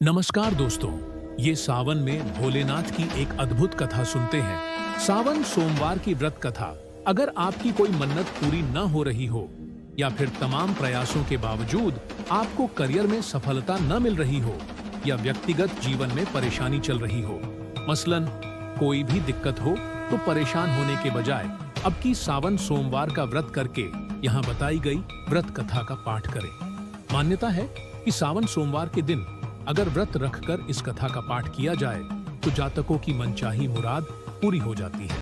नमस्कार दोस्तों, ये सावन में भोलेनाथ की एक अद्भुत कथा सुनते हैं। सावन सोमवार की व्रत कथा। अगर आपकी कोई मन्नत पूरी न हो रही हो या फिर तमाम प्रयासों के बावजूद आपको करियर में सफलता न मिल रही हो या व्यक्तिगत जीवन में परेशानी चल रही हो, मसलन कोई भी दिक्कत हो, तो परेशान होने के बजाय अब की सावन सोमवार का व्रत करके यहाँ बताई गई व्रत कथा का पाठ करें। मान्यता है कि सावन सोमवार के दिन अगर व्रत रखकर इस कथा का पाठ किया जाए तो जातकों की मनचाही मुराद पूरी हो जाती है।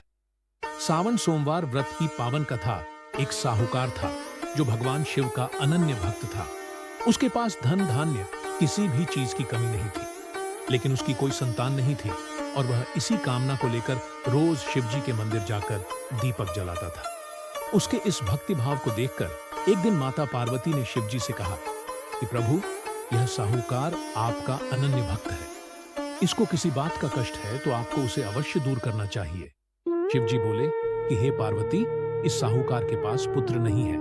सावन सोमवार व्रत की पावन कथा। एक साहूकार था जो भगवान शिव का अनन्य भक्त था। उसके पास धन धान्य किसी भी चीज की कमी नहीं थी, लेकिन उसकी कोई संतान नहीं थी और वह इसी कामना को लेकर रोज शिव जी के मंदिर जाकर दीपक जलाता था। उसके इस भक्ति भाव को देखकर एक दिन माता पार्वती ने शिव जी से कहा कि प्रभु, यह साहूकार आपका अनन्य भक्त है, इसको किसी बात का कष्ट है तो आपको उसे अवश्य दूर करना चाहिए। शिव जी बोले कि हे पार्वती, इस साहूकार के पास पुत्र नहीं है,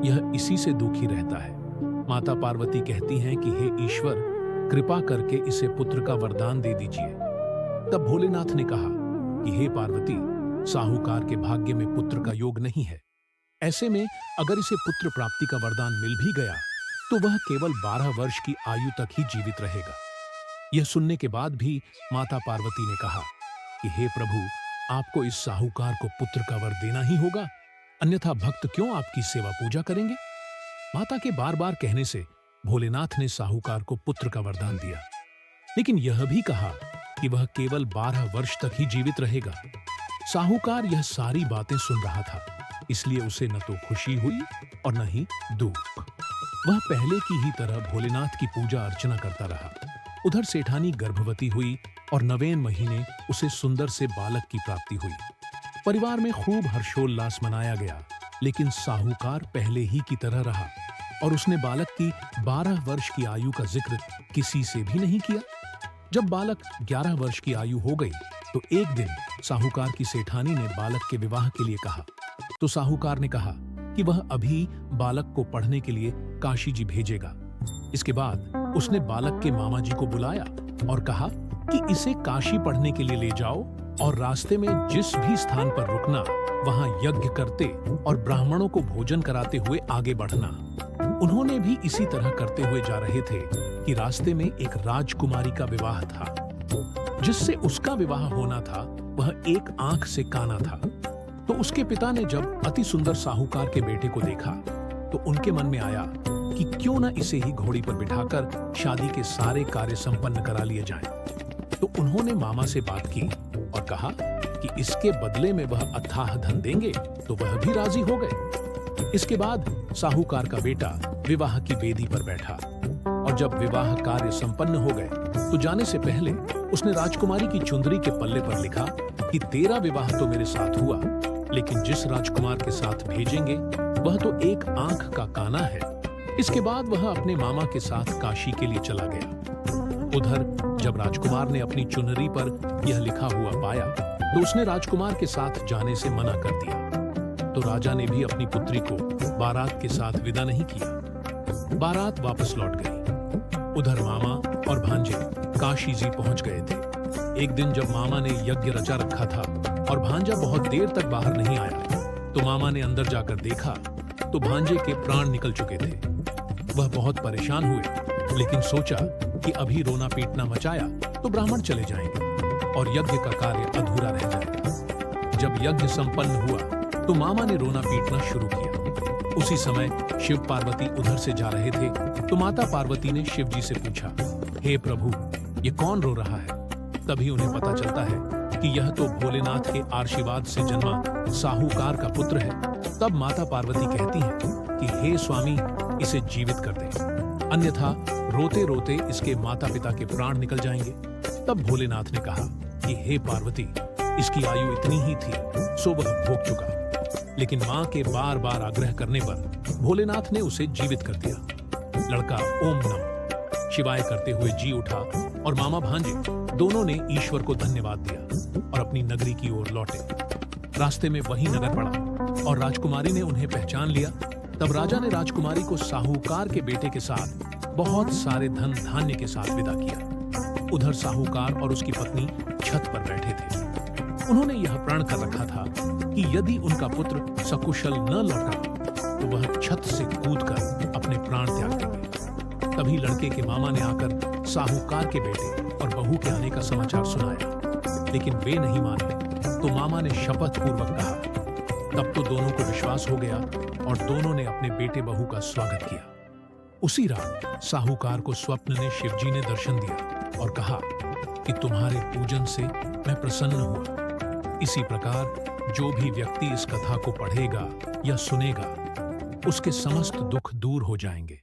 यह इसी से दुखी रहता है। माता पार्वती कहती हैं कि हे ईश्वर, कृपा करके इसे पुत्र का वरदान दे दीजिए। तब भोलेनाथ ने कहा कि हे पार्वती, साहूकार के भाग्य में पुत्र का योग नहीं है। ऐसे में अगर इसे पुत्र प्राप्ति का वरदान मिल भी गया तो वह केवल 12 वर्ष की आयु तक ही जीवित रहेगा। यह सुनने के बाद भी माता पार्वती ने कहा कि हे प्रभु, आपको इस साहूकार को पुत्र का वर देना ही होगा, अन्यथा भक्त क्यों आपकी सेवा पूजा करेंगे। माता के बार बार कहने से भोलेनाथ ने साहूकार को पुत्र का वरदान दिया, लेकिन यह भी कहा कि वह केवल 12 वर्ष तक ही जीवित रहेगा। साहूकार यह सारी बातें सुन रहा था, इसलिए उसे न तो खुशी हुई और न ही दुख। वह पहले की ही तरह भोलेनाथ की पूजा अर्चना करता रहा। उधर सेठानी गर्भवती हुई और 9वें महीने उसे सुंदर से बालक की प्राप्ति हुई। परिवार में खूब हर्षोल्लास मनाया गया, लेकिन साहूकार पहले ही की तरह रहा और उसने बालक की 12 वर्ष की आयु का जिक्र किसी से भी नहीं किया। जब बालक 11 वर्ष की आयु हो गई तो एक दिन साहूकार की सेठानी ने बालक के विवाह के लिए कहा। तो साहूकार ने कहा कि वह अभी बालक को पढ़ने के लिए काशी जी भेजेगा। इसके बाद उसने बालक के मामा जी को बुलाया और कहा कि इसे काशी पढ़ने के लिए ले जाओ और रास्ते में जिस भी स्थान पर रुकना वहां यज्ञ करते और ब्राह्मणों को भोजन कराते हुए आगे बढ़ना। उन्होंने भी इसी तरह करते हुए जा रहे थे कि रास्ते में एक राजकुमारी का विवाह था। जिससे उसका विवाह होना था वह एक आंख से काना था। तो उसके पिता ने जब अति सुंदर साहूकार के बेटे को देखा तो उनके मन में आया कि क्यों न इसे ही घोड़ी पर बिठाकर शादी के सारे कार्य संपन्न करा लिए जाएं। तो उन्होंने मामा से बात की और कहा कि इसके बदले में वह अथाह धन देंगे, तो वह भी राजी हो गए। इसके बाद साहूकार का बेटा विवाह की वेदी पर बैठा और जब विवाह कार्य संपन्न हो गए तो जाने से पहले उसने राजकुमारी की चुंदरी के पल्ले पर लिखा कि तेरा विवाह तो मेरे साथ हुआ, लेकिन जिस राजकुमार के साथ भेजेंगे वह तो एक आंख का काना है। इसके बाद वह अपने मामा के साथ काशी के लिए चला गया। उधर जब राजकुमार ने अपनी चुनरी पर यह लिखा हुआ पाया तो उसने राजकुमार के साथ जाने से मना कर दिया। तो राजा ने भी अपनी पुत्री को बारात के साथ विदा नहीं किया। बारात वापस लौट गई। उधर मामा और भांजे काशी जी पहुंच गए थे। एक दिन जब मामा ने यज्ञ रचा रखा था और भांजा बहुत देर तक बाहर नहीं आया, तो मामा ने अंदर जाकर देखा तो भांजे के प्राण निकल चुके थे। वह बहुत परेशान हुए, लेकिन सोचा कि अभी रोना पीटना मचाया तो ब्राह्मण चले जाएंगे और यज्ञ का कार्य अधूरा रह जाएगा। जब यज्ञ संपन्न हुआ तो मामा ने रोना पीटना शुरू किया। उसी समय शिव पार्वती उधर से जा रहे थे तो माता पार्वती ने शिव जी से पूछा, हे प्रभु, ये कौन रो रहा है। तभी उन्हें पता चलता है कि यह तो भोलेनाथ के आशीर्वाद से जन्मा साहूकार का पुत्र है। तब माता पार्वती कहती हैं कि हे स्वामी, इसे जीवित कर दें, अन्यथा रोते रोते इसके माता पिता के प्राण निकल जाएंगे। तब भोलेनाथ ने कहा कि हे पार्वती, इसकी आयु इतनी ही थी सो वह भोग चुका, लेकिन मां के बार बार आग्रह करने पर भोलेनाथ ने उसे जीवित कर दिया। लड़का ओम नमः शिवाय करते हुए जी उठा और मामा भांजे दोनों ने ईश्वर को धन्यवाद दिया और अपनी नगरी की ओर लौटे। रास्ते में वही नगर पड़ा और राजकुमारी ने उन्हें पहचान लिया। तब राजा ने राजकुमारी को साहूकार के बेटे के साथ बहुत सारे धन धान्य के साथ विदा किया। उधर साहूकार और उसकी पत्नी छत पर बैठे थे। उन्होंने यह प्रण कर रखा था कि यदि उनका पुत्र सकुशल न लौटा तो वह छत से कूदकर अपने प्राण त्याग देंगे। तभी लड़के के मामा ने आकर साहूकार के बेटे और बहू के आने का समाचार सुनाया, लेकिन वे नहीं माने तो मामा ने शपथ पूर्वक कहा। तब तो दोनों को विश्वास हो गया और दोनों ने अपने बेटे बहू का स्वागत किया। उसी रात साहूकार को स्वप्न में शिवजी ने दर्शन दिया और कहा कि तुम्हारे पूजन से मैं प्रसन्न हुआ। इसी प्रकार जो भी व्यक्ति इस कथा को पढ़ेगा या सुनेगा, उसके समस्त दुख दूर हो जाएंगे।